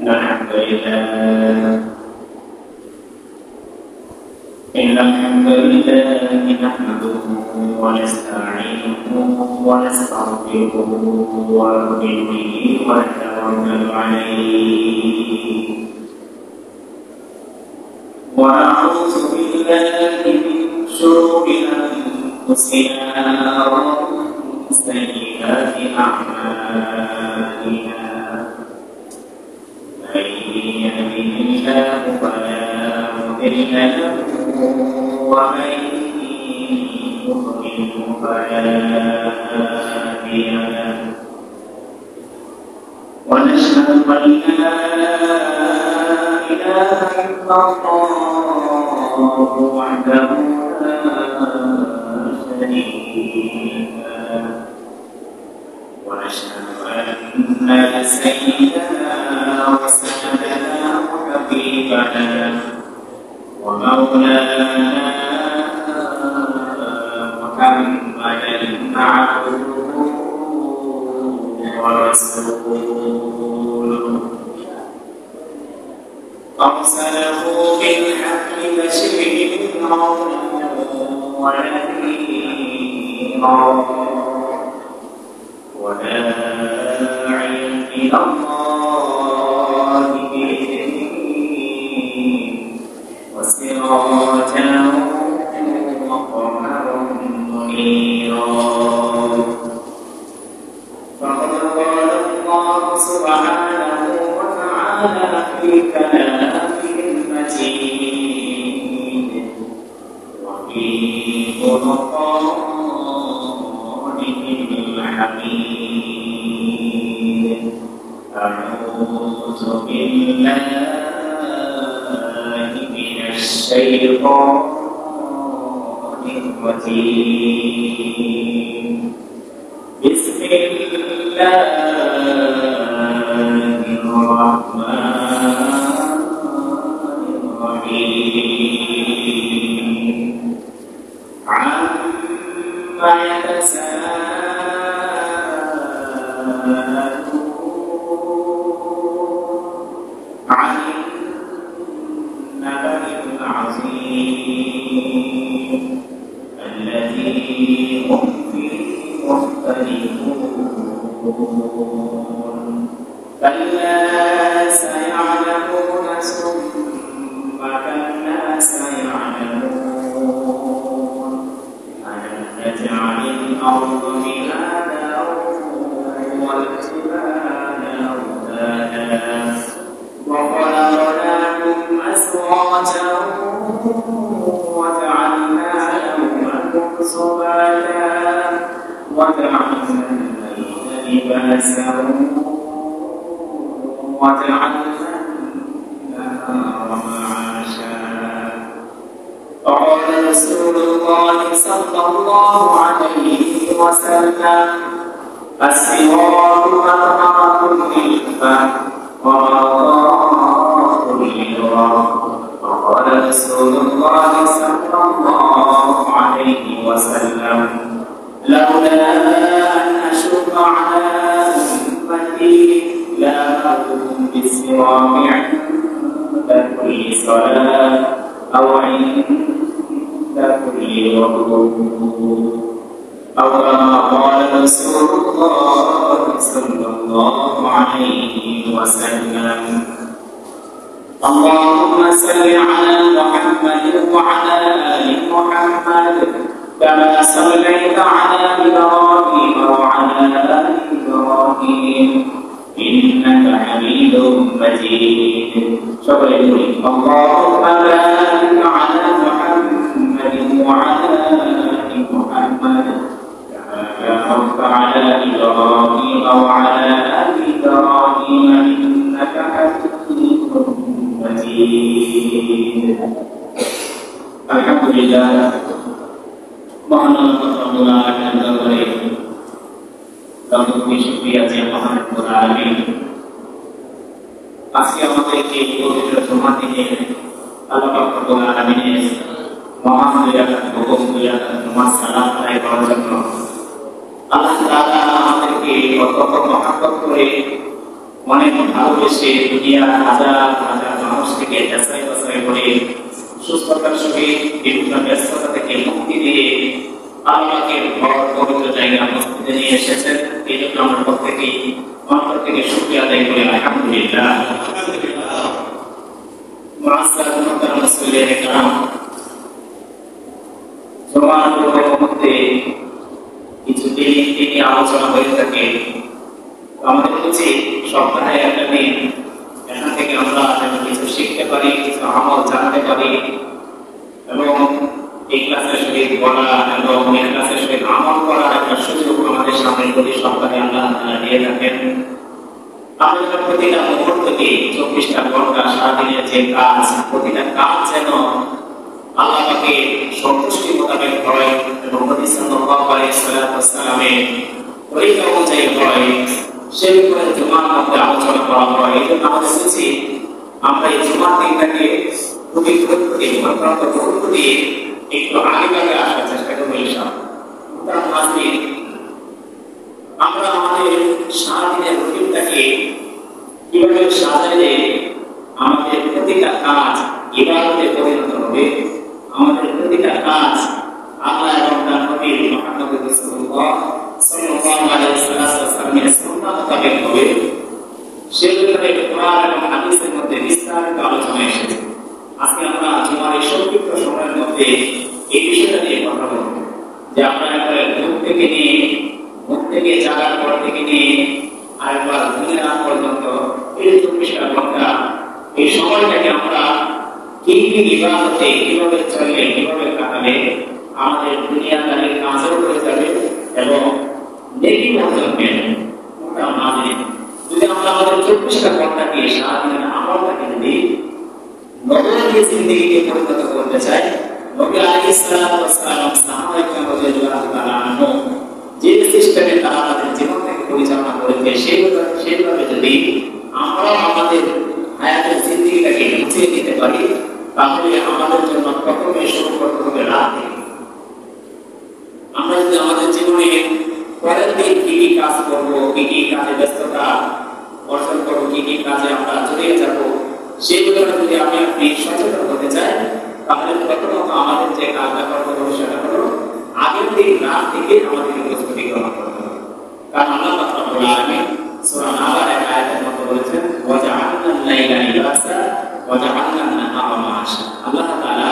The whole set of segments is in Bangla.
الحمد لله إن الحمد لله نحمده ونستعينه ونستغفره ونؤمن به ونتوكل عليه ونعوذ بالله من شرور أنفسنا ومن سيئات أعمالنا من يهده الله فلا مضل له ومن يضلل فلا هادي له ونشهد أن لا إله إلا الله وحده لا شريك له ونشهد أن سيدنا وسندنا وحبيبنا ومولانا محمدا عبده ورسوله أرسله بالحق بشيرا ونذيرا وداعيا إلى الله بإذنه وسراجا وقمرا منيرا فقد قال الله سبحانه وتعالى في كلامه المجيد وفي فرقانه الحميد أعوذ بالله من الشيطان الرجيم بسم الله الرحمن الرحيم عما يتساءلون عن النبأ العظيم الذي هم فيه مختلفون كلا سيعلمون ثم كلا سيعلمون ألم نجعل الأرض مهادا والجبال أوتادا وخلقناكم أزواجا وجعلنا نومكم سباتا وجعلنا الليل لباسا وجعلنا النهار معاشا وقال رسول الله صلى الله عليه وسلم السواك مرحمة للفم ومرضاة للرب وقال رسول الله صلى الله عليه وسلم لولا أن أشق على أمتي لأمرتهم بالسواك عند كل صلاة أو عند كل وضوء أو كما قال رسول الله صلى الله عليه وسلم اللهم صل على محمد وعلى آل محمد كما صليت على إبراهيم وعلى آل إبراهيم إنك حميد مجيد اللهم بارك على محمد وعلى آل محمد باركت على إبراهيم وعلى آل إبراهيم إنك حميد مجيد الحمد لله মহান আল্লাহ রাব্বুল আলামিনের দরবারে লাখো শুকরিয়া যে মহান রব্বুল আলামিন আজকে আমাদেরকে এই পবিত্র জুমা দিনে আল্লাহ রাব্বুল আলামিনের মহান দয়া হুকুম দয়া নামাজ সালাত আদায় করার জন্য আল্লাহ তাআলা আমাদেরকে কত মহব্বত করে অনেক ভালোবেসে দুনিয়ার হাজার হাজার মানুষ থেকে যাচাই বাছাই করে সুস্থতার সহিত বিভিন্ন ব্যস্ততা থেকে মুক্তি দিয়ে আল্লাহকে পবিত্র জায়গায় মসজিদে নিয়ে এসেছেন। এই জন্য আমরা প্রত্যেকেই অন্তর থেকে শুকরিয়া আদায় করি আলহামদুলিল্লাহ। কিছু দিন আলোচনা হয়ে থাকে, আমাদের উচিত সপ্তাহে একটা দিন এখান থেকে আমরা কিছু শিখতে পারি, কিছু আমল জানতে পারি এবং এই ক্লাসের সহিত বলা এবং এই ক্লাসের সহিত আমল করার একটা সুযোগ আমাদের সামনে প্রতি সপ্তাহে আল্লাহ দিয়ে থাকেন। আমাদের প্রতিটা মুহূর্তকে 24টা ঘন্টা সারাদিনের যে কাজ, প্রতিটা কাজ যেন আল্লাহকে সন্তুষ্টি মোতাবেক হয় এবং নবী সাল্লাল্লাহু আলাইহি ওয়াসাল্লামের তরিকা অনুযায়ী হয়, সে ব্যাপারে জুমার মধ্যে আলোচনা করা হয়। এই জন্য আমাদের উচিত আমরা এই জুমার দিনটাকে খুবই গুরুত্ব দিয়ে একটু আগে আসার চেষ্টা করবো ইনশাআল্লাহ। আমরা আমাদের সারাদিনের রুটিনটাকে কিভাবে সাজাইলে আমাদের প্রতিটা কাজ ইবাদতে পরিণত হবে, আমাদের প্রতিটা কাজ আল্লাহ এবং তার নবী মুহাম্মদ রাসূলুল্লাহ সাল্লাল্লাহু আলাইহি ওয়াসাল্লামের সুন্নাহ মোতাবেক হবে, সে ব্যাপারে কোরআন এবং হাদিসের মধ্যে বিস্তারিত আলোচনা এসেছে। আজকে আমরা জুমার এই সংক্ষিপ্ত সময়ের মধ্যে এই বিষয়টা নিয়ে কথা বলব যে আমরা একবার মুখ থেকে জাগার পর থেকে নিয়ে আরেকবার ঘুমের আগ পর্যন্ত এই 24টা ঘন্টা এই সময়টাকে আমরা কি কি ইবাদতে কিভাবে চললে, কিভাবে কাটালে আমাদের দুনিয়াদারির কাজও হয়ে যাবে এবং নেকি অর্জন পেয়ে যদি আমরা আমাদের 24টা ঘন্টাকে সারাদিনের আমলটাকে যদি নবী জিন্দেগিকে পরিণত করতে চাই, নবী আলাইহিস সালাতু ওয়াস সালাম সাহাবায়ে কেরাম রাদিয়াল্লাহু তাআলা আনহু যে সিস্টেমে তারা তাদের জীবন থেকে পরিচালনা করেছে সেইভাবে যদি আমরা আমাদের হায়াতের জিন্দেগিটাকে গুছিয়ে নিতে পারি, তাহলে আমাদের জন্য প্রথমে শুরু করতে হবে রাত থেকে। আমরা যদি আমাদের জীবনে পরের দিন কি কি কাজ করবো, কি কি কাজে ব্যস্ততা অর্জন করবো, কি কি কাজে আমরা জড়িয়ে যাবো, সেগুলো যদি আপনি সচেতন হতে চাই, তাহলে প্রথমত আমাদের যে কাজটা করতে হবে সেটা হলো আগের দিন রাত থেকে আমাদের প্রস্তুতি গ্রহণ করতে হবে। কারণ আল্লাহ পাক রব্বুল আলামিন সূরা নাবার এক আয়াতের মধ্যে বলেছেন ওয়া জাআলনাল লাইলা লিবাসা ওয়া জাআলনান নাহারা মাআশা। আল্লাহ তাআলা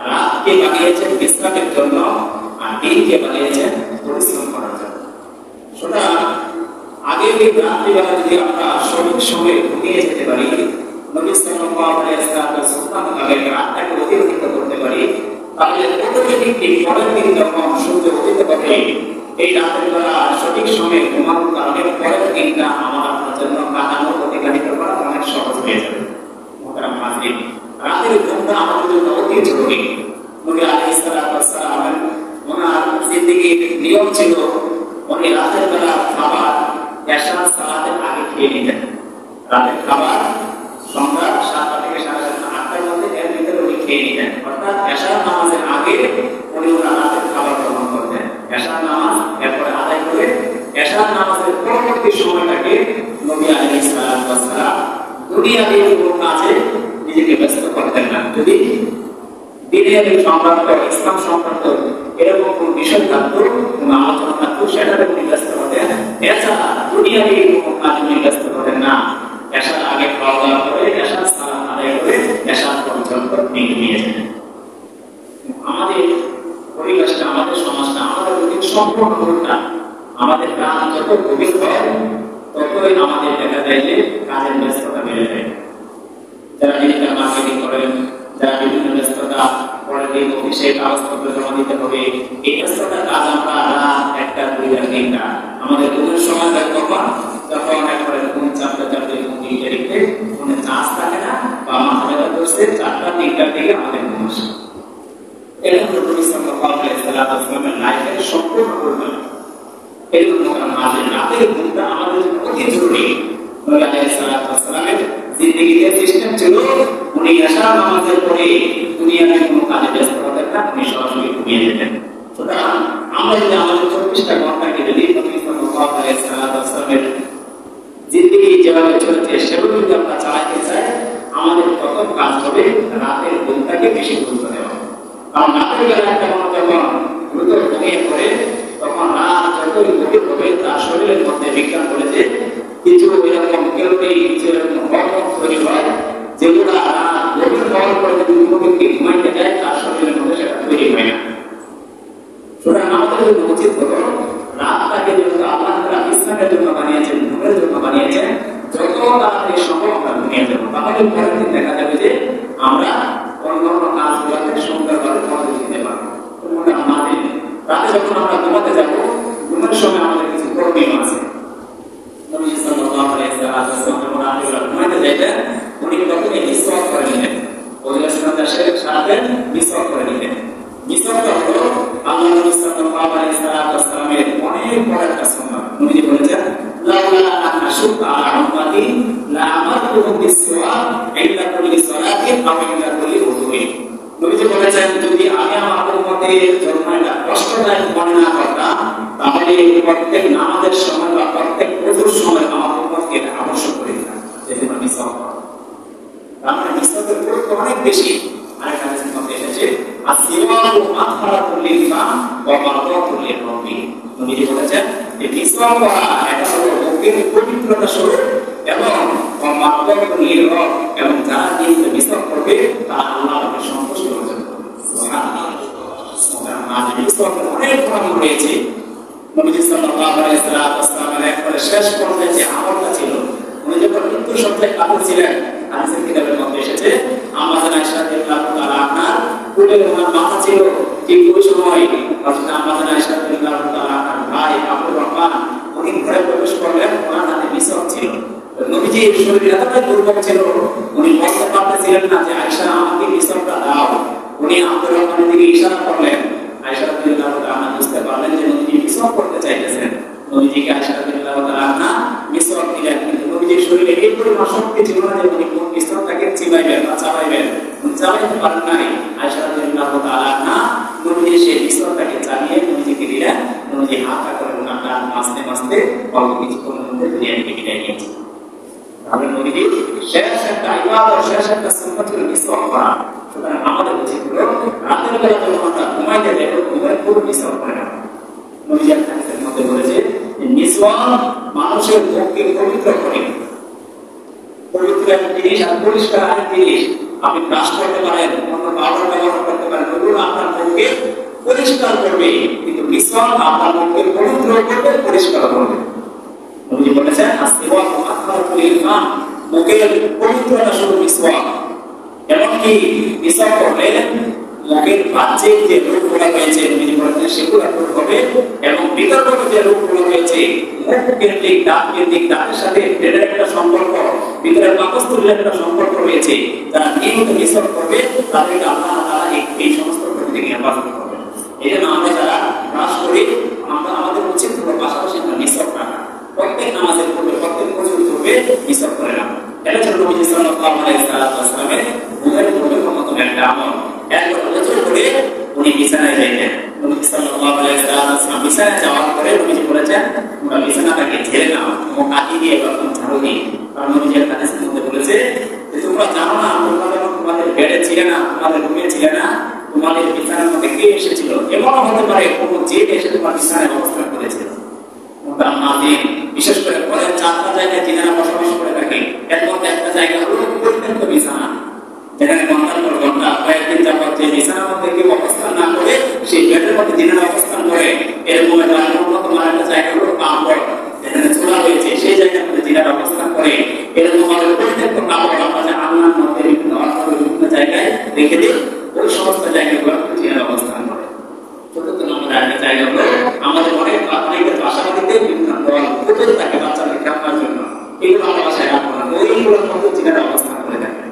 রাতকে বানিয়েছেন বিশ্রামের জন্য আর দিনকে বানিয়েছেন পরিশ্রম করার জন্য। সুতরাং আগের দিন রাত্রিবেলা যদি আমরা সঠিক সময়ে ঘুমিয়ে যেতে পারি, নবী সাল্লাল্লাহু আলাইহি ওয়াসাল্লামের সুন্নাহ মোতাবেক রাতটাকে অতিবাহিত করতে পারি, তাহলে প্রত্যেকটি পরের দিন যখন সূর্য উদিত হবে এই রাতের বেলা সঠিক সময়ে ঘুমানোর কারণে পরের দিনটা আমার আপনার জন্য কাটানো অতিবাহিত করা অনেক সহজ হয়ে যাবে। মুহতারাম হাজিরিন, রাতের ঘুমটা আমাদের জন্য অতি জরুরি। নবী আলাইহিস সালাতু ওয়াস সালাম ওনার জিন্দেগির নিয়ম ছিল উনি রাতের বেলা খাবার এশার সালাতের আগে খেয়ে নিতেন। রাতের খাবার সন্ধ্যা 7টা থেকে 8টার মধ্যে এর ভিতরে উনি খেয়ে নিতেন, অর্থাৎ এশার নামাজের আগে উনি ওনার রাতের খাবার গ্রহণ করতেন। এশার নামাজ এরপরে আদায় করে এশার নামাজের পরবর্তী সময়টাকে নবী আলাইহিস সালাতু ওয়াস সালাম দুনিয়াবি কোনো কাজে নিজেকে ব্যস্ত করতেন না। যদি দিনের সংক্রান্ত ইসলাম সংক্রান্ত এরকম কোন বিষয় থাকতো, কোনো আলোচনা থাকতো, সেটাতে উনি ব্যস্ত হতেন। এছাড়া দুনিয়াবি কোনো কাজে উনি ব্যস্ত হতেন না। এশার আগে খাওয়া দাওয়া করে এশার সালাত আদায় করে এশার পর্যন্ত নিয়ে যেতেন। আমাদের পরিবেশটা, আমাদের সমাজটা, আমাদের রুটিন সম্পূর্ণ উল্টা। আমাদের কাজ যত গভীর হয় ততই আমাদের দেখা যায় যে কাজের ব্যস্ততা বেড়ে যায়। যারা ডিজিটাল মার্কেটিং করেন, যারা বিভিন্ন ব্যস্ততা পরের দিন অফিসে কাগজপত্র জমা দিতে হবে, এই ব্যস্ততার কাজ আমরা রাত 1টা 2টা 3টা আমাদের ঘুমের সময় তখন একবারে ঘুম চাপতে ঘুম দিতে রেখে কোনো চাষ থাকে না বা মাথা ব্যথা করছে 4টা 3টার দিকে আমাদের ঘুম আসে। এটা হলো নবী সাল্লাল্লাহু আলাইহি ওয়াসাল্লামের লাইফের সম্পূর্ণ পরিবর্তন। এই জন্য আমাদের রাতের ঘুমটা আমাদের জন্য অতি জরুরি। নবী আলাইহিস সালামের জিন্দেগিতে সিস্টেম ছিল উনি এশার নামাজের পরে দুনিয়ার কোনো কাজে ব্যস্ত হতেন না, উনি সরাসরি ঘুমিয়ে যেতেন। সুতরাং আমরা যদি আমাদের 24টা ঘন্টাকে যদি নবী সাল্লাল্লাহু আলাইহি ওয়াসাল্লামের জিন্দেগি যেভাবে চলে যে সেগুলো যদি আমরা চালাতে চাই আমাদের প্রথম কাজ হবে রাতের ঘুমটাকে বেশি গুরুত্ব দেওয়া। কারণ রাতের বেলা একটা মানুষ যখন দ্রুত ঘুমিয়ে পড়ে তখন রাত যতই গভীর হবে তার শরীরের মধ্যে বিজ্ঞান বলেছে কিছু এরকম ক্যালোরি, কিছু এরকম হরমোন তৈরি হয় যেগুলো রাত গভীর হওয়ার পরে যদি যুবককে ঘুমাইতে যায় তার শরীরের মধ্যে সেটা তৈরি হয় না। সুতরাং আমাদের জন্য উচিত হলো রাতটাকে যেহেতু আল্লাহ তাআলা বিশ্রামের জন্য বানিয়েছেন, ঘুমের জন্য বানিয়েছেন, যত তাড়াতাড়ি সম্ভব আমরা ঘুমিয়ে যাবো। তাহলে পরের দিন দেখা যাবে যে আমরা অন্যান্য কাজগুলোতে সুন্দরভাবে মনোযোগ দিতে পারবো। রাতে যখন আমরা ঘুমাতে যাবো ঘুমের সময় আমাদের কিছু করণীয় আছে। নবী সাল্লাল্লাহু আলাইহি ওয়াসাল্লাম যখন রাতে ঘুমাতে যাইতেন উনি প্রথমে মিসওয়াক করে নিতেন। ওদের সাথে সাথে মিসওয়াক করে নিতেন। মিসওয়াকটা হলো আল্লাহ নবী সাল্লাল্লাহু আলাইহি ওয়াসাল্লামের অনেক বড় একটা সুন্নাত। নবী বলেছেন লাউলা আন আশুক্কা আলা উম্মতি লা আমারতুহুম বিসওয়াক ইনদা কুল্লি সালাতিন আও ইনদা কুল্লি উযুইন। নবী বলেছেন যদি আমি আমার উম্মতের জন্য এটা কষ্টদায়ক মনে না করতাম তাহলে প্রত্যেক নামাজের সময় বা প্রত্যেক ওযুর সময় আমার উম্মতকে এটা আবশ্যক করে দিতাম যে তোমরা মিসওয়াক করো। আমরা মিসওয়াকের গুরুত্ব অনেক বেশি। আরেকটা হাদিসের মধ্যে এসেছে আসিওয়াকু মাতহারাতুল লিসান ওয়া মারদাতুল লিররাব্বি। নবী বলেছেন যে মিসওয়াক করা এটা হলো মুখের পবিত্রতা স্বরূপ এবং মারদাতুল লিররাব এবং যারা নিয়মিত মিসওয়াক করবে তারা আল্লাহকে সন্তুষ্ট অর্জন করবে। সুবহানাল্লাহ। মিসওয়াকের অনেক গুণ রয়েছে। নবী সাল্লাল্লাহু আলাইহি ওয়াসাল্লামের একবারে শেষ পর্যায়ে যে আমলটা ছিল উনি যখন মৃত্যু সজ্জায় কাঁদছিলেন হাদিসের কিতাবের মধ্যে এসেছে আম্মাজান আয়েশা রাদিয়াল্লাহু তাআলা আনহা কোলে ওনার মাথা ছিল। ঠিক ওই সময় হযরত আম্মাজান আয়েশা রাদিয়াল্লাহু তাআলা আনহার ভাই আব্দুর রহমান উনি ঘরে প্রবেশ করলেন, ওনার হাতে মিসওয়াক ছিল। নবীজির শরীর এতটাই দুর্বল ছিল উনি বলতে পারতেছিলেন না যে আয়েশা আমাকে মিসওয়াকটা দাও। উনি আব্দুর রহমানের দিকে ইশারা করলেন। আয়েশা রাদিয়াল্লাহু তাআলা আনহা বুঝতে পারলেন যে নবীজি মিসওয়াক করতে চাইতেছেন। নবীজিকে আয়েশা রাদিয়াল্লাহু তাআলা আনহা মিসওয়াক দিলেন, কিন্তু নবীজির শরীরে এই পরিমাণ শক্তি ছিল না যে উনি কোন মিসওয়াকটাকে চিবাইবেন বা চাবাইবেন। উনি চাবাইতে পারেন নাই। আয়েশা রাদিয়াল্লাহু তাআলা আনহা নবীজি সেই মিসওয়াকটাকে চালিয়ে নবীজিকে দিলেন। নবীজি হাতটা করে ওনাটা মাসতে মাসতে অল্প কিছুক্ষণের মধ্যে দুনিয়া থেকে বিদায় নিয়েছেন। তাহলে নবীজি শেষ একটা ইবাদত, শেষ একটা সুন্নাত হলো মিসওয়াক করা। সুতরাং আমাদের উচিত হলো রাতের বেলা যখন আমরা ঘুমাইতে যাই ঘুমের পূর্বে মিসওয়াক করে না। নবীজি হাদিসের মধ্যে বলেছে যে মিসওয়াক মানুষের মুখকে পবিত্র করে। পবিত্র একটা জিনিস আর পরিষ্কার আরেক জিনিস। আপনি ব্রাশ করতে পারেন, অন্য পাউডার ব্যবহার করতে পারেন, ওগুলো আপনার মুখকে পরিষ্কার করবে, কিন্তু মিসওয়াক আপনার মুখকে পবিত্র করবে, পরিষ্কার করবে। নবীজি বলেছেন আসওয়াকু মাতহারাতুল লিসান, মুখের পবিত্রতা শুধু মিসওয়াক। এমনকি মিসওয়াক করলে মুখের বাহ্যিক যে রোগগুলো রয়েছে নবীজি বলেছেন সেগুলো দূর হবে এবং বিতর্কিত যে রোগগুলো রয়েছে মুখ কেন্দ্রিক, দাঁত কেন্দ্রিক, দাঁতের সাথে ব্রেনের একটা সম্পর্ক, ভিতরের পাকস্থলীর একটা সম্পর্ক রয়েছে, যারা নিয়মিত মিসওয়াক করবে তাদেরকে আল্লাহ তাআলা এই সমস্ত রোগ থেকে হেফাজত করবে। এই জন্য আমরা যারা ব্রাশ করি আমাদের উচিত হলো পাশাপাশি আমরা মিসওয়াক রাখা। প্রত্যেক নামাজের পূর্বে, প্রত্যেক ওযুর পূর্বে মিসওয়াক করে রাখা। এটা ছিল নবী সাল্লাল্লাহু আলাইহি ওয়াসাল্লামের ঘুমের পূর্বে অন্যতম একটা আমল। একবার ওযু করে উনি বিছানায় যাইতেন। নবী সাল্লাল্লাহু আলাইহি ওয়াসাল্লাম বিছানায় যাওয়ার পরে নবীজি বলেছেন তোমরা বিছানাটাকে ঝেড়ে নাও এবং কাঠি দিয়ে প্রথম ঝাড়ু দিই। কারণ নবীজি হাদিসের মধ্যে বলেছে যে তোমরা জানো না তোমরা যখন তোমাদের বেডে ছিলে না, তোমাদের রুমে ছিলে না, তোমাদের বিছানার মধ্যে কে এসেছিল। এমন হতে পারে কোনো জিন এসে তোমার বিছানায় অবস্থান করেছিল। বিশেষ করে পরে 4টা জায়গায় জিনেরা বসবাস করে থাকে। এর মধ্যে একটা জায়গা হলো পরিত্যক্ত বিছানা, যেখানে ঘন্টার পর ঘন্টা কয়েকদিন যাবত যে বিছানার মধ্যে কেউ অবস্থান না করে সেই বেডের মধ্যে জিনেরা অবস্থান করে। এরকম অন্যতম একটা জায়গা হলো কাপড়, যেখানে চোলা রয়েছে সেই জায়গার মধ্যে জিনেরা অবস্থান করে। এরকম পরিত্যক্ত কাপড় আমরা যে আলনার মধ্যে বিভিন্ন জায়গায় রেখে দিই, ওই সমস্ত জায়গাগুলো জিনেরা অবস্থান করে। চতুর্থ নম্বর একটা জায়গা হলো আমাদের অনেকের বাসাবাড়িতে বিভিন্ন দল পুতুল থাকে বাচ্চাদের খেলনার জন্য, এগুলো আমরা বাসায় রাখবো না, ওইগুলোর মধ্যে জিনেরা অবস্থান করে থাকে।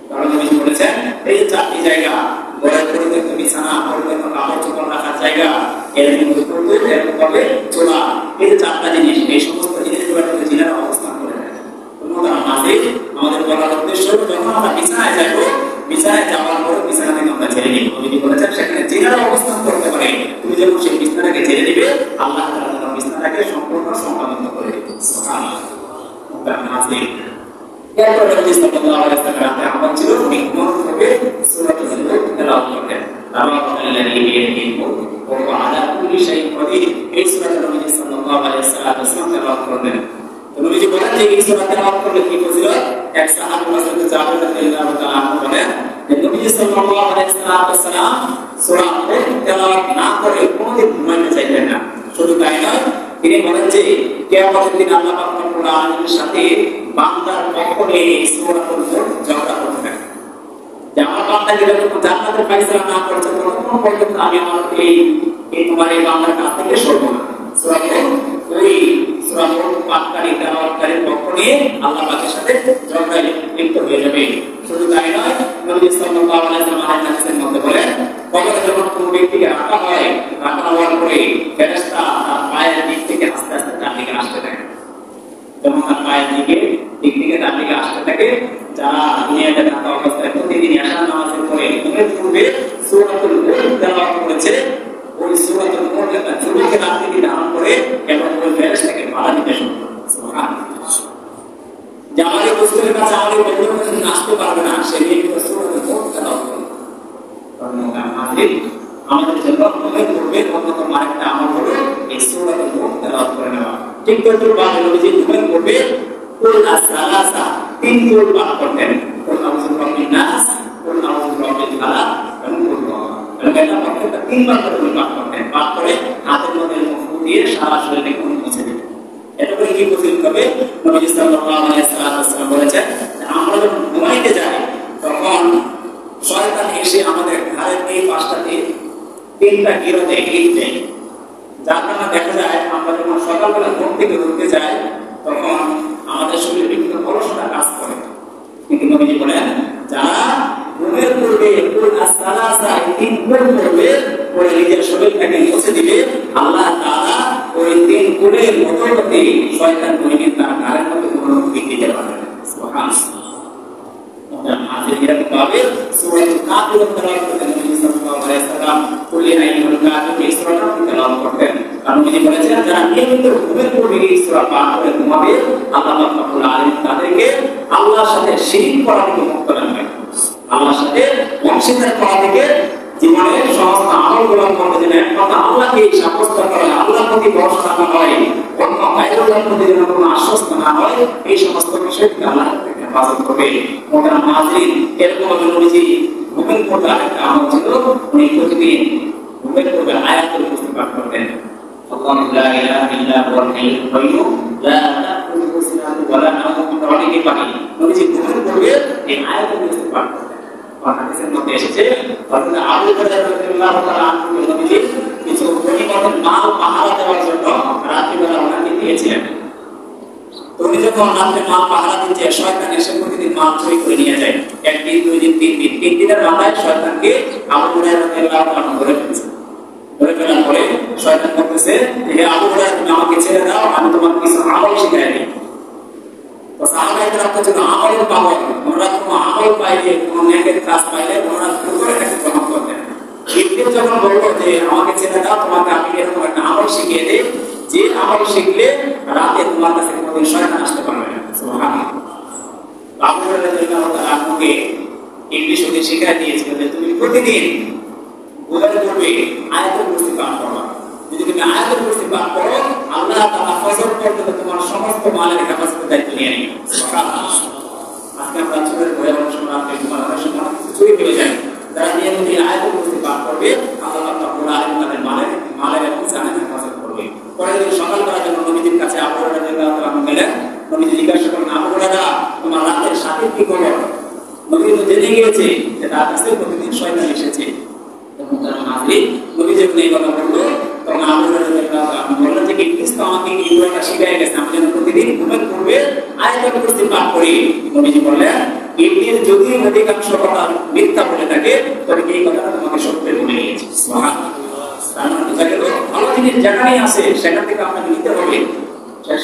কারণ নবীজি বলেছেন এই 4টি জায়গা, ঘরের পরিত্যক্ত বিছানা, পরিত্যক্ত কাপড় চোপড় রাখার জায়গা, এর মধ্যে পুতুল, এর মধ্যে চোলা, এই 4টা জিনিস, এই সমস্ত জিনিসগুলোর মধ্যে জিনেরা অবস্থান করে থাকে। আমাদের বলার উদ্দেশ্য যখন আমরা বিছানায় যাবো, বিছানায় যাওয়ার পর বিছানা থেকে আমরা ছেড়ে নিব। নবীজি বলেছেন সেখানে জিনেরা অবস্থান করতে পারে, তুমি যখন সেই বিছানাকে ছেড়ে দিবে আল্লাহ তাআলা তোমার বিছানাকে সম্পূর্ণ সম্পাদন করে দিবেন। সুবহানাল্লাহ। এরপর নবী সাল্লাল্লাহু আলাইহি ওয়াসাল্লাম আমল ছিল উনি মনোযোগ থেকে সূরাতুল মুলক তেলাওয়াত করতেন। তাবারাকাল্লাযী বিয়াদিহিল মুলক ওয়া হুয়া আলা কুল্লি শাইইন কাদির। এই সূরাটা নবী সাল্লাল্লাহু আলাইহি ওয়াসাল্লাম তেলাওয়াত করতেন। নবীজি বলেন যে এই সূরা তেলাওয়াত করলে কি ফজিলত? এক সাহাবী হযরত জাবের রাদিয়াল্লাহু তাআলা আনহু বলেন যে নবীজি সাল্লাল্লাহু আলাইহি ওয়াসাল্লাম সূরা তেলাওয়াত না করে কোনদিন ঘুমাইতে চাইতেন না। শুধু তাই নয়, তিনি বলেন যে কিয়ামতের দিন আল্লাহ পাক রব্বুল আলামিনের সাথে বান্দার পক্ষ নিয়ে এই সূরাতুল মুলক ঝগড়া করবেন। যে আমার বান্দা যখন জান্নাতের ফয়সালা না করছে ততক্ষণ পর্যন্ত আমি আমার এই তোমার এই বান্দার কাছ থেকে সরব না। সূরাতুল ওই সূরাতুল পাককারী তেলাওয়াতকারীর পক্ষ নিয়ে আল্লাহ পাকের সাথে ঝগড়ায় লিপ্ত হয়ে যাবে। শুধু তাই নয়, নবী সাল্লাল্লাহু আলাইহি ওয়াসাল্লাম হাদিসের মধ্যে বলেন কবরে যখন কোনো ব্যক্তিকে রাখা হয়, রাখা হওয়ার পরে ফেরেশতা তার পায়ের দিক থেকে আস্তে আস্তে তার দিকে আসতে থাকে। যখন তার পায়ের দিক থেকে তার দিকে আসতে থাকে, যারা দুনিয়াতে থাকা অবস্থায় প্রতিদিন ঈশার নামাজের পরে ঘুমের পূর্বে সূরাতুল মুলক তেলাওয়াত করেছে, ওই সূরাতুল মুলকের ঝুলকে তার দিকে ধারণ করে এবং ওই ফেরেশতাকে বাধা দিতে শুরু করে। সুবহানাল্লাহ। যে আমাদের বস্তুর কাছে আমাদের বন্ধুর কাছে আসতে পারবে না, সে নিয়ে সূরাতুল মুলক তেলাওয়াত করে। আমাদের জন্য ঘুমের পূর্বে অন্যতম আরেকটা আমল হলো এই সূরাতুল মুলক তেলাওয়াত করে নেওয়া। ঠিক তদ্রুপভাবে নবীজি ঘুমের পূর্বে কুল আস-সালাসা 3 কুল পাঠ করতেন। কুল আউযু বিরাব্বিন নাস, কুল আউযু বিরাব্বিল ফালাক এবং কুল হুয়া। এটা প্রত্যেকটা 3 বার করে পাঠ করতেন। পাঠ করে হাতের মধ্যে মুখ দিয়ে সারা শরীরে ঘুম মুছে দিতেন। এটা করে কি ফজিলত হবে? নবী সাল্লাল্লাহু আলাইহি ওয়াসাল্লাম বলেছেন, আমরা যখন ঘুমাইতে যাই তখন শয়তান এসে আমাদের ঘাড়ের এই পাশটাতে 3টা গিরতে ক্লিক দেয়। যার কারণে দেখা যায় আমরা যখন সকালবেলা ঘুম থেকে উঠতে যাই তখন আমাদের শরীরে বিভিন্ন অলসতা কাজ করে। কিন্তু নবীজি বলেন যারা ঘুমের পূর্বে কুল আস-সালাসা 3 কুল পড়বে, পরে নিজের শরীরটাকে মুছে দিবে, আল্লাহ তাআলা ওই 3 কুলের বদৌলতে শয়তান কোনদিন তার ঘাড়ের মধ্যে কোনো ভীতি দিতে পারবে না। সুবহানাল্লাহ। আমাদের এরকম ভাবে সূরাতুল কাফির তেলাওয়াত করতেন নবী সাল্লাল্লাহু আলাইহি ওয়াসাল্লাম। কুল ইয়া আইয়ুহাল কাফিরুন এই সূরাটা তেলাওয়াত করতেন। কারণ তিনি বলেছেন যারা নিয়মিত ঘুমের পূর্বে এই সূরা পাঠ করে ঘুমাবে, আল্লাহ পাক রব্বুল আলামিন তাদেরকে আল্লাহর সাথে শিরক করা থেকে মুক্ত রাখবেন। আল্লাহর সাথে অংশীদার করা থেকে জীবনের সমস্ত আমলগুলো করতে দিবেন। একমাত্র আল্লাহকে সাব্যস্ত করা, আল্লাহর প্রতি ভরসা রাখা হয়, অন্য গায়রুল্লাহর প্রতি যেন কোনো আশ্বস্ত না হয়, এই সমস্ত বিষয় থেকে আল্লাহ হেফাজত করবে। মোহতারাম হাজরিন, এরকম নবীজি ঘুমের পূর্বে আরেকটা আমল ছিল, উনি প্রতিদিন ঘুমের পূর্বে আয়াতুল কুরসি পাঠ করতেন। আল্লাহু লা ইলাহা ইল্লা হুয়াল হাইয়ুল কাইয়্যুম লা তাখুযুহু সিনাতুন ওয়া লা নাওম। অনেকে পারে নবীজি ঘুমের পূর্বে এই আয়াতুল কুরসি পাঠ করতেন। হাদিসের মধ্যে এসেছে হযরত আবু হুরায়রা রাদিয়াল্লাহু তাআলা আনহু নবীজি কিছু গনিমতের মাল পাহারা দেওয়ার জন্য রাত্রিবেলা ওনাকে দিয়েছিলেন। তো উনি যখন রাত্রে মাল পাহারা দিচ্ছে, শয়তান এসে প্রতিদিন মাল চুরি করে নিয়ে যায়। একদিন, 2 দিন, 3 দিন, 3 দিনের মাথায় শয়তানকে আবু হুরায়রা রাদিয়াল্লাহু তাআলা ধরে ফেলেছে। ধরে ফেলার পরে শয়তান বলতেছে, হে আবু হুরায়রা, তুমি আমাকে ছেড়ে দাও, আমি তোমাকে কিছু আমল শিখিয়ে দিই। তো সাহাবায়ে রাখতে জন্য আমলের পাওয়া, ওনারা কোনো আমল পাইলে, কোনো নেকের কাজ পাইলে ওনারা করে তাকে গ্রহণ করতেন। কেউ যখন বললো যে আমাকে ছেড়ে দাও, তোমাকে আমি এরকম একটা আমল শিখিয়ে দিই, যে আমল শিখলে রাতে তোমার কাছে কোনোদিন শয়তান আসতে পারবে না। সুবহানাল্লাহ। আবু হুরায়রা রাদিয়াল্লাহু তাআলা আনহুকে ইংলিশ ওকে শিখিয়ে দিয়েছিল যে তুমি প্রতিদিন ঘুমের পূর্বে আয়াতুল কুরসি পাঠ করো। যদি তুমি আয়াতুল কুরসি পাঠ করো, আল্লাহ তাআলা ফজর পর্যন্ত তোমার সমস্ত মালের হেফাজতের দায়িত্ব নিয়ে নেবেন। সুবহানাল্লাহ। আজকে আমরা চোরের ভয়ে অনেক সময় অনেক সময় চুরি হয়ে যায়। যারা নিয়মিত আয়াতুল কুরসি পাঠ করবে, আল্লাহ রাব্বুল আলামিন তাদের মালের এবং জানের হেফাজত করবে। পরের দিন সকালবেলা যখন নবীজির কাছে আবু হুরায়রা রাদিয়াল্লাহু তাআলা গেলেন, নবীজি জিজ্ঞাসা করলেন, আবু হুরায়রা, তোমার রাতের সাথে কি খবর? নবী তো জেনে গিয়েছে যে তার কাছে প্রতিদিন শয়তান এসেছে। তখন তার মাঝে নবী যখন এই কথা বললো, তখন আবু হুরায়রা রাদিয়াল্লাহু তাআলা বললেন যে ইবলিস তো আমাকে এই দোয়াটা শিখিয়ে গেছে, আমি যেন প্রতিদিন ঘুমের পূর্বে আয়াতুল কুরসি পাঠ করি। নবীজি বললেন, ইবলিস যদি অধিকাংশ কথা মিথ্যা বলে থাকে, তবে এই কথাটা তোমাকে সত্য বলে গিয়েছে। সুবহানাল্লাহ। তার মানে বোঝা গেল ভালো জিনিস যেখানেই আসে সেখান থেকে আপনাকে নিতে হবে,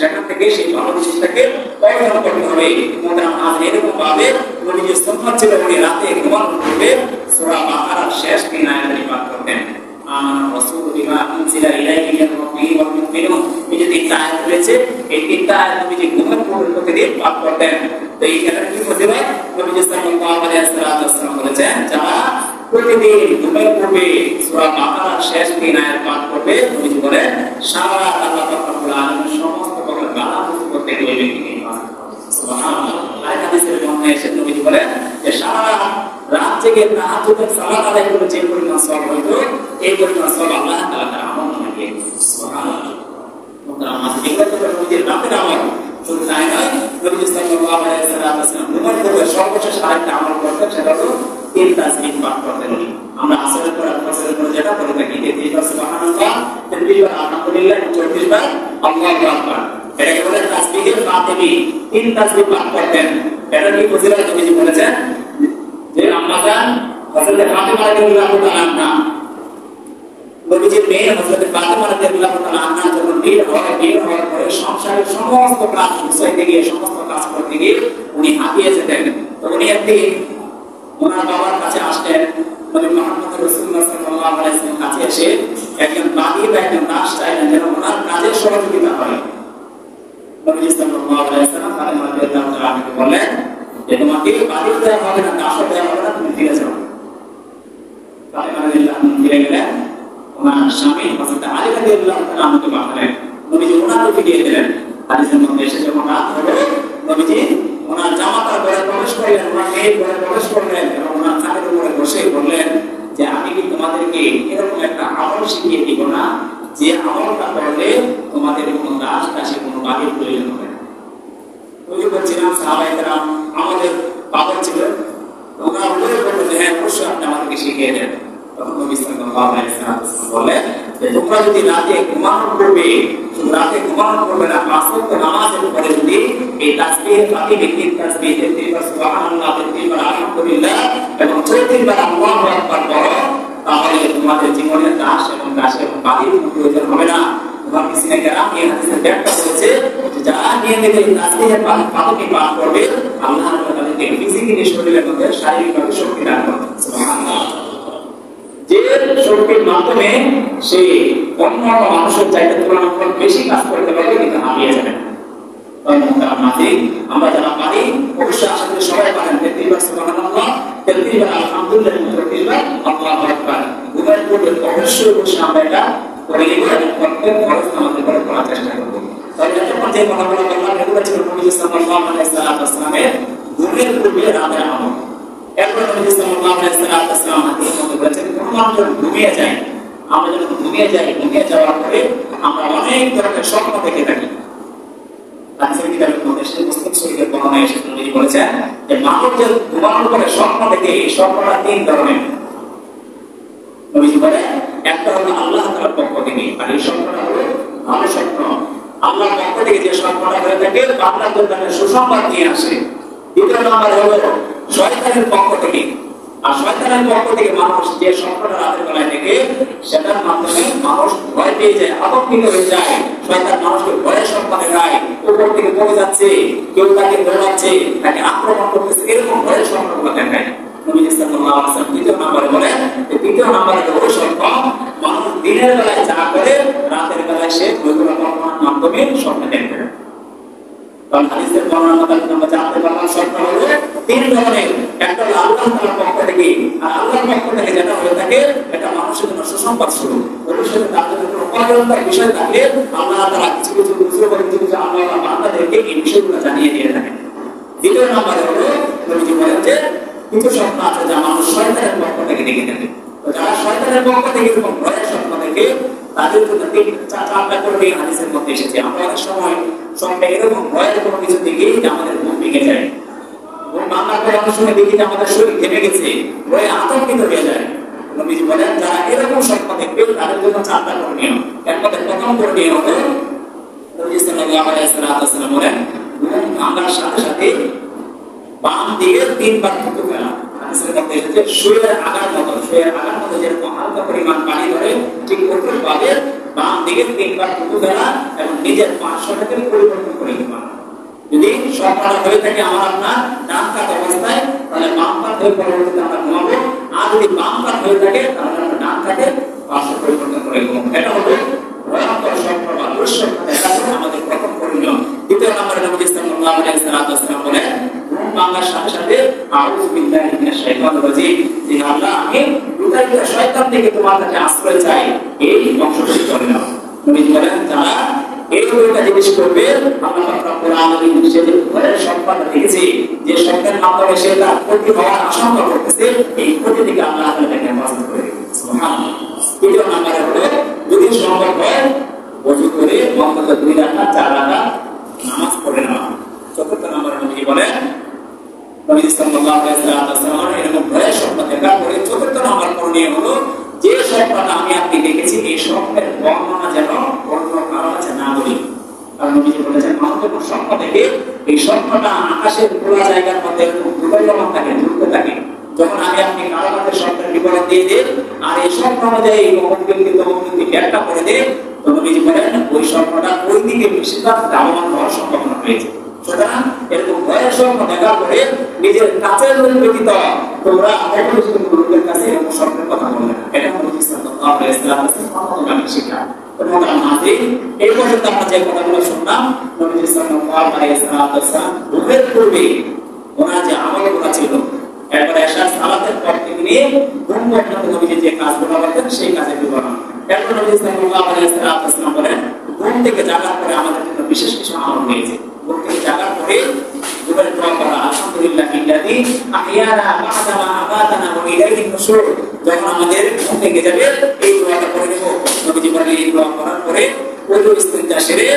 সেখান থেকে সেই ভালো জিনিসটাকে অর্জন করতে হবে। মোহতারাম হাজরিন, এরকম ভাবে নবীজির সুন্নাত ছিল উনি রাতে ঘুমানোর পূর্বে সূরা বাকারার শেষ 3 আয়াতটি পাঠ করতেন। আমানা রাসূলু বিমা উনজিলা ইলাইহি মির রাব্বিহি ওয়াল মুমিনুন। এই যে 3টা আয়াত রয়েছে, এই 3টা আয়াত নবীজি ঘুমের পূর্বে প্রতিদিন পাঠ করতেন। তো এই ক্ষেত্রে কি ফজিলত নবী সাল্লাল্লাহু আলাইহি ওয়াসাল্লাম বলেছেন যারা প্রতিদিন ঘুমের পূর্বে সূরা বাকারার শেষ 3 আয়াত পাঠ করবে নবী বলেন সারা রাত আল্লাহ রব্বুল আলামিন সমস্ত প্রকার বালা মুসিবত থেকে ওই ব্যক্তিকে হেফাজত করবেন সুবহানাল্লাহ। আর হাদিসের মধ্যে এসে নবী বলেন যে সারা রাত জেগে তাহাজ্জুদের সালাত আদায় করে যে পরিমাণ সওয়াব হইতো এই পরিমাণ সওয়াব আল্লাহ তাআলা তার আমলনামায় দিয়ে দিবেন সুবহানাল্লাহ। তোমরা আমাদের এগুলো তো নবীর রাতের আমল শুধু তাই নয়, নবী সাল্লাল্লাহু আলাইহি ওয়াসাল্লাম ঘুমের পূর্বে সর্বশেষ আরেকটা আমল করতেন, সেটা হলো 3 তাসবিহ পাঠ করতেন। আমরা আসরের পর ফজরের পর যেটা বলে থাকি 33 বার সুবহানাল্লাহ, 33 বার আলহামদুলিল্লাহ, 34 বার আল্লাহু আকবার, এটাকে বলে তাসবিহে ফাতিমি। 3 তাসবিহ পাঠ করতেন। এটা কি ফজিলত নবীজি বলেছেন যে আম্মা জান হযরত ফাতিমা রাদিয়াল্লাহু তাআলা আনহা, নবীজির মেয়ে হযরত ফাতিমা রাদিয়াল্লাহু তাআলা আনহা যখন বিয়ে হওয়ার পরে সংসারের সমস্ত কাজ গুছাইতে গিয়ে সমস্ত কাজ করতে গিয়ে উনি হাঁপিয়ে যেতেন। তো উনি একদিন ওনার বাবার কাছে আসলেন, নবী মুহাম্মদ রাসূলুল্লাহ সাল্লাল্লাহু আলাইহি ওয়াসাল্লাম কাছে এসে একজন বাদী বা একজন দাস চাইলেন যেন ওনার কাজে সহযোগিতা করে। নবী সাল্লাল্লাহু আলাইহি ওয়াসাল্লাম ফাতিমা রাদিয়াল্লাহু তাআলা আনহাকে বললেন যে তোমাকে বাদী দেওয়া হবে না, দাস দেওয়া হবে না, তুমি ফিরে যাও। ফাতিমা রাদিয়াল্লাহু আনহা ফিরে গেলেন। ওনার স্বামী হযরত আলী রাদিয়াল্লাহু তাআলা আনহুকে পাঠালেন, নবীজি ওনাকে ফিরিয়ে দিলেন। হাদিসের মধ্যে এসে যখন রাত হলো, নবীজি ওনার জামাতার ঘরে প্রবেশ করলেন, ওনার মেয়ের ঘরে প্রবেশ করলেন এবং ওনার খাটের উপরে বসে বললেন যে আমি কি তোমাদেরকে এরকম একটা আমল শিখিয়ে দিব না যে আমলটা করলে তোমাদের কোনো দাস দাসী কোনো বাড়ির প্রয়োজন হবে না। ওই যে বলছিলাম সাহাবায়ে কেরাম আমাদের পাগল ছিল, ওনারা বললেন যে হ্যাঁ অবশ্যই আপনি আমাদেরকে শিখিয়ে দেন। তখন নবী সাল্লাল্লাহু আলাইহি ওয়াসাল্লাম বললেন যে তোমরা যদি রাতে ঘুমানোর পূর্বে, শুধু রাতে ঘুমানোর পূর্বে না, 5 ওয়াক্ত নামাজের পরে যদি এই তাসবিহ ফাতিমি 3 তাসবিহ 33 বার সুবহানাল্লাহ, 33 বার আলহামদুলিল্লাহ এবং 34 বার আল্লাহু আকবার পড়ো, তাহলে তোমাদের জীবনের দাস এবং দাসের বাড়ির প্রয়োজন হবে না। তোমার কিসিনে কেরাম এই হাদিসের ব্যাখ্যা করেছে যে যারা নিয়মিত এই তাসবিহ ফাতিমি পাঠ করবে আল্লাহ তাআলা তাদেরকে ফিজিক্যালি শরীরের মধ্যে শারীরিকভাবে শক্তি দান করবেন সুবহানাল্লাহ। যে শক্তির মাধ্যমে সে অন্য মানুষের চাইতে তুলনামূলক বেশি কাজ করতে পারবে, কিন্তু হারিয়ে যাবে না। আমরা যারা পারি অবশ্যই আশা করি সবাই পারেন 33 বার সুবহানাল্লাহ, 33 বার আলহামদুলিল্লাহ, 34 বার আল্লাহু আকবার। ঘুমের পূর্বে অবশ্যই আমরা এটা করে নিব এবং প্রত্যেক ফরজ আমাদের করে করার চেষ্টা করব। তাহলে যখন যে কথাগুলো বললাম এগুলো ছিল নবী সাল্লাল্লাহু আলাইহি ওয়াসাল্লামের ঘুমের পূর্বে রাতের আমল। এরপর নবী সাল্লাল্লাহু আলাইহি ওয়াসাল্লাম হাদিসের মধ্যে বলেছেন কোন মানুষ যখন ঘুমিয়ে যায়, আমরা যখন ঘুমিয়ে যাই, ঘুমিয়ে যাওয়ার পরে আমরা অনেক ধরনের স্বপ্ন দেখে থাকি। হাদিসের কিতাবের মধ্যে মুসলিম শরীফের বর্ণনা এসেছে, নবী বলেছেন যে মানুষ যে ঘুমানোর পরে স্বপ্ন দেখে, এই স্বপ্নটা 3 ধরনের। নবী বলেন একটা হলো আল্লাহ তাআলার পক্ষ থেকে, আর এই স্বপ্নটা হলো ভালো স্বপ্ন। আল্লাহর পক্ষ থেকে যে স্বপ্নটা হয়ে থাকে বান্দার জন্য সুসংবাদ নিয়ে আসে। দ্বিতীয় নাম্বার হলো শয়তানের পক্ষ থেকে, আর শয়তানের পক্ষ থেকে মানুষ যে স্বপ্নটা রাতের বেলায় দেখে সেটার মাধ্যমে মানুষ ভয় পেয়ে যায়, আতঙ্কিত হয়ে যায়। শয়তান মানুষকে ভয়ের স্বপ্ন দেখায়, উপর থেকে পড়ে যাচ্ছে, কেউ তাকে দৌড়াচ্ছে, তাকে আক্রমণ করতেছে, এরকম ভয়ের স্বপ্নগুলো দেখায়। নবী সাল্লাল্লাহু আলাইহি ওয়াসাল্লাম দ্বিতীয় নম্বরে বলেন যে তৃতীয় নম্বরে ওই স্বপ্ন মানুষ দিনের বেলায় যা করে রাতের বেলায় সে ওইগুলো কল্পনার মাধ্যমে স্বপ্ন দেখে। কারণ হাদিসের বর্ণনা মোতাবেক আমরা জানতে পারলাম স্বপ্ন হলো 3 ধরনের। একটা হলো আল্লাহ তাআলার পক্ষ থেকে, আর আল্লাহর পক্ষ থেকে যেটা হয়ে থাকে এটা মানুষের জন্য সুসংবাদ স্বরূপ। ভবিষ্যতে তাদের কোনো অনিয়ন্ত্রণ বিষয় থাকলে আল্লাহ তাআলা কিছু কিছু বুঝতে পারেন, কিছু কিছু আল্লাহ বান্দাদেরকে এই বিষয়গুলো জানিয়ে দিয়ে থাকেন। দ্বিতীয় নম্বরে হলো নবীজি বলেন যে কিছু স্বপ্ন আছে যা মানুষ শয়তানের পক্ষ থেকে দেখে থাকে। তো যারা শয়তানের পক্ষ থেকে এরকম ভয়ের স্বপ্ন দেখে তাদের জন্য 3-4টা করে হাদিসের মধ্যে এসেছে। আমরা অনেক সময় স্বপ্নে এরকম ভয়ের কোনো কিছু দেখি যে আমাদের ঘুম ভেঙে যায়, ঘুম ভাঙার পরে অনেক সময় দেখি যে আমাদের শরীর ঘেমে গেছে, ভয়ে আতঙ্কিত হয়ে যায়। নবীজি বলেন যারা এরকম স্বপ্ন দেখবে তাদের জন্য 4টা করণীয়। এর মধ্যে প্রথম করণীয় হলো নবী সাল্লাল্লাহু আলাইহি ওয়াসাল্লাম বলেন ঘুম ভাঙার সাথে সাথে বাম দিকে 3 বার থুতু ফেলা। হাদিসের মধ্যে এসেছে শুয়ের আগার মতো যেরকম হালকা পরিমাণ পানি ধরে ঠিক ওইভাবে বাম দিকে 3 বার থুতু ফেলা এবং নিজের পার্শ্বটাকে পরিবর্তন করে নেওয়া। যদি স্বপ্নটা হয়ে থাকে আমার আপনার ডান কাত অবস্থায়, তাহলে বাম কাত হয়ে পরবর্তীতে আমরা ঘুমাবো। আর যদি বাম কাত হয়ে থাকে তাহলে আমরা ডান কাতে পার্শ্ব পরিবর্তন করে ঘুমাবো। এটা হলো ভয়ঙ্কর স্বপ্ন বা দুঃস্বপ্ন দেখা আমাদের প্রথম করণীয়। দ্বিতীয় নম্বরে নবী সাল্লাল্লাহু আলাইহি ওয়াসাল্লাম বলেন ভাঙার সাথে সাথে আউযু বিল্লাহি মিনাশ শাইতানির রাজিম, যে আল্লাহ আমি প্রতারিত শয়তান থেকে তোমার কাছে আশ্রয় চাই, এই অংশটি করে নাও। নবীজি বলেন যারা এই দুইটা জিনিস করবে আল্লাহ পাক রব্বুল আলামিন সেদের ঘরের সম্পদ দিয়েছে, যে শয়তান মাধ্যমে সে তার ক্ষতি হওয়ার আশঙ্কা করতেছে, এই ক্ষতি থেকে আল্লাহ তাকে হেফাজত করে। সুবহানাল্লাহ। তৃতীয় নম্বরে হলো যদি সম্ভব হয় ওযু করে অন্তত 2 রাকাত 4 রাকাত নামাজ পড়ে নেওয়া। চতুর্থ নম্বরে নবী বলেন, নবী সাল্লাল্লাহু আলাইহি ওয়াসাল্লাম এরকম ভয়ের স্বপ্ন দেখার পরে চতুর্থ নম্বর করণীয় হলো যে স্বপ্নটা আমি আপনি দেখেছি এই স্বপ্নের বর্ণনা যেন অন্য কারো কাছে না বলি। কারণ নবী বলেছেন মানুষ যখন স্বপ্ন দেখে এই স্বপ্নটা আকাশের খোলা জায়গার মধ্যে দুর্বলমান থাকে, ঢুকতে থাকে। যখন আমি আপনি কারো কাছে স্বপ্নের বিবরণ দিয়ে দেন আর এই স্বপ্ন অনুযায়ী অমুক ব্যাখ্যা করে দেন, তো নবী বলেন ওই স্বপ্নটা ওই দিকে বেশিরভাগ লাভবান হওয়ার সম্ভাবনা রয়েছে। সুতরাং এরকম ভয়ের স্বপ্ন দেখার পরে নিজের কাছের লোক ব্যতীত তোমরা অপরিচিত লোকের কাছে এরকম স্বপ্নের কথা বলবে না। এটা নবী সাল্লাল্লাহু আলাইহি ওয়াসাল্লামের শিক্ষা। এই পর্যন্ত আমরা যে কথাগুলো শুনলাম, নবী সাল্লাল্লাহু আলাইহি ওয়াসাল্লাম ঘুমের পূর্বে ওনার যে আমলগুলো ছিল, একবার এশার সালাতের পর থেকে নিয়ে ঘুম পর্যন্ত নবী যে কাজগুলো করতেন সেই কাজের বিবরণ। এরপর নবী সাল্লাল্লাহু আলাইহি ওয়াসাল্লাম বলেন ঘুম থেকে জাগার পরে আমাদের জন্য বিশেষ কিছু আমল রয়েছে। ঘুম থেকে জাগার পরে দুবারে দোয়া করা, আলহামদুলিল্লাহিল্লাযী আহইয়ানা বা'দা মা আমাতানা ওয়া ইলাইহিন নুশুর। যখন আমাদের ঘুম থেকে যাবে এই দোয়াটা করে নেব। নবীজি বলেন এই দোয়া করার পরে ওযু ইস্তিনজা সেরে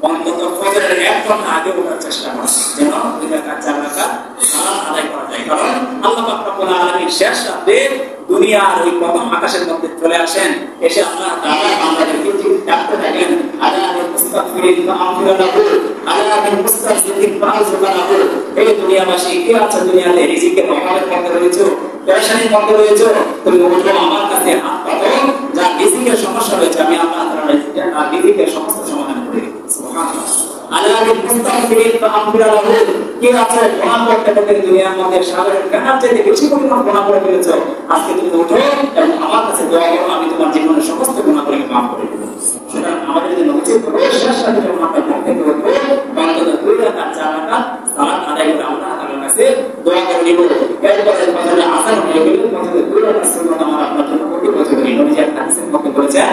অন্তত ফজরের 1 ঘন্টা আগে ওঠার চেষ্টা করা, যেন 2 রাকাত 4 রাকাত সালাত আদায় করা যায়। কারণ আল্লাহ পাক রব্বুল আলামিন শেষ রাতে দুনিয়ার ওই প্রথম আকাশের মধ্যে চলে আসেন, এসে আল্লাহ তাআলা বান্দাদেরকে ডাকতে থাকেন, আলা মিন মুস্তাগফিরিন ফাআগফির লাহু, আলা মিন মুস্তাগফিরিন ফাআযফির লাহু। এই দুনিয়াবাসী কে আছে দুনিয়াতে রিজিকের অভাবের মধ্যে রয়েছে, পেরেশানির মধ্যে রয়েছে, তুমি বলছো আমার কাছে হাত পাতো, যা রিজিকের সমস্যা রয়েছে আমি আল্লাহ তাআলা রিজিকের সমস্ত সমাধান করে দেব। সুবহানাল্লাহ। আলা মিন মুস্তাগফিরিন ফাআগফির লাহু। কে আছে গুনাহ করতে করতে দুনিয়ার মধ্যে সাগরের কানার চাইতে বেশি পরিমাণ গুনাহ করে ফেলেছো, আজকে তুমি ওঠো এবং আমার কাছে দোয়া করো, আমি তোমার জীবনের সমস্ত গুনাহগুলোকে মাফ করে দেব। সুতরাং আমাদের জন্য উচিত হলো শেষ রাতে যখন আমরা ঘুম থেকে উঠবো অন্তত 2 রাকাত 4 রাকাত সালাত আদায় করে আল্লাহ তাআলার কাছে দোয়া করে নিব। এরপরে ফজরে আসর হয়ে গেলে ফজরে 2 রাকাত সুন্নাত আমার আপনার জন্য কত বছর হয়ে নবী যে হাদিসের মধ্যে বলেছেন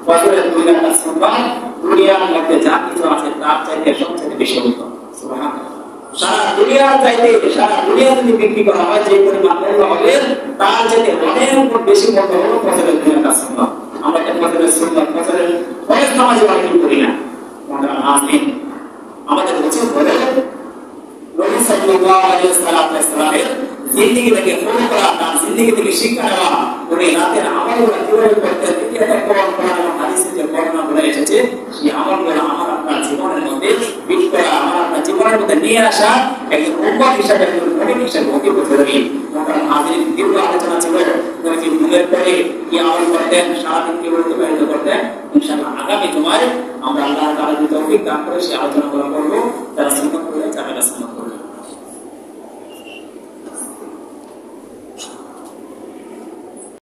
ফজরে 2 রাকাত সুন্নাত দুনিয়ার মধ্যে যা কিছু আছে তার চাইতে সবচেয়ে বেশি উত্তম। সুবহানাল্লাহ। সারা দুনিয়ার চাইতে সারা দুনিয়া যদি বিক্রি করা হয় যে পরিমাণ মূল্য হবে তার চাইতে অনেক বেশি মূল্য হলো ফজরের 2 রাকাত সুন্নাত। আমরা কেন ফজরের সুন্নাত ফজরের ফরজ নামাজ অনেক করি না। আমিন। আমাদের উচিত হলো নবী সাল্লাল্লাহু আলাইহি ওয়াসাল্লামের জিন্দেগি থেকে ফলো করা, তার জিন্দেগি থেকে শিক্ষা নেওয়া, উনি রাতের আমলগুলো কিভাবে করতেন, এটা কোরআন এবং হাদিসে যে বর্ণনাগুলো এসেছে সেই আমলগুলো আমার আপনার জীবনের মধ্যে ফিট করা, আমার আপনার জীবনের মধ্যে নিয়ে আসা একজন উম্মত হিসাবে একজন মুমিন হিসাবে অতি জরুরি। কারণ হাজির দীর্ঘ আলোচনা ছিল নবী ঘুমের পরে কি আমল করতেন, সারাদিন কিভাবে অতিবাহিত করতেন। ইনশাআল্লাহ আগামী জুমায় আমরা আল্লাহ তাআলা যদি তৌফিক দান করে সেই আলোচনাগুলো করব, যারা সুন্নাত করে যারা সুন্নাত করবে।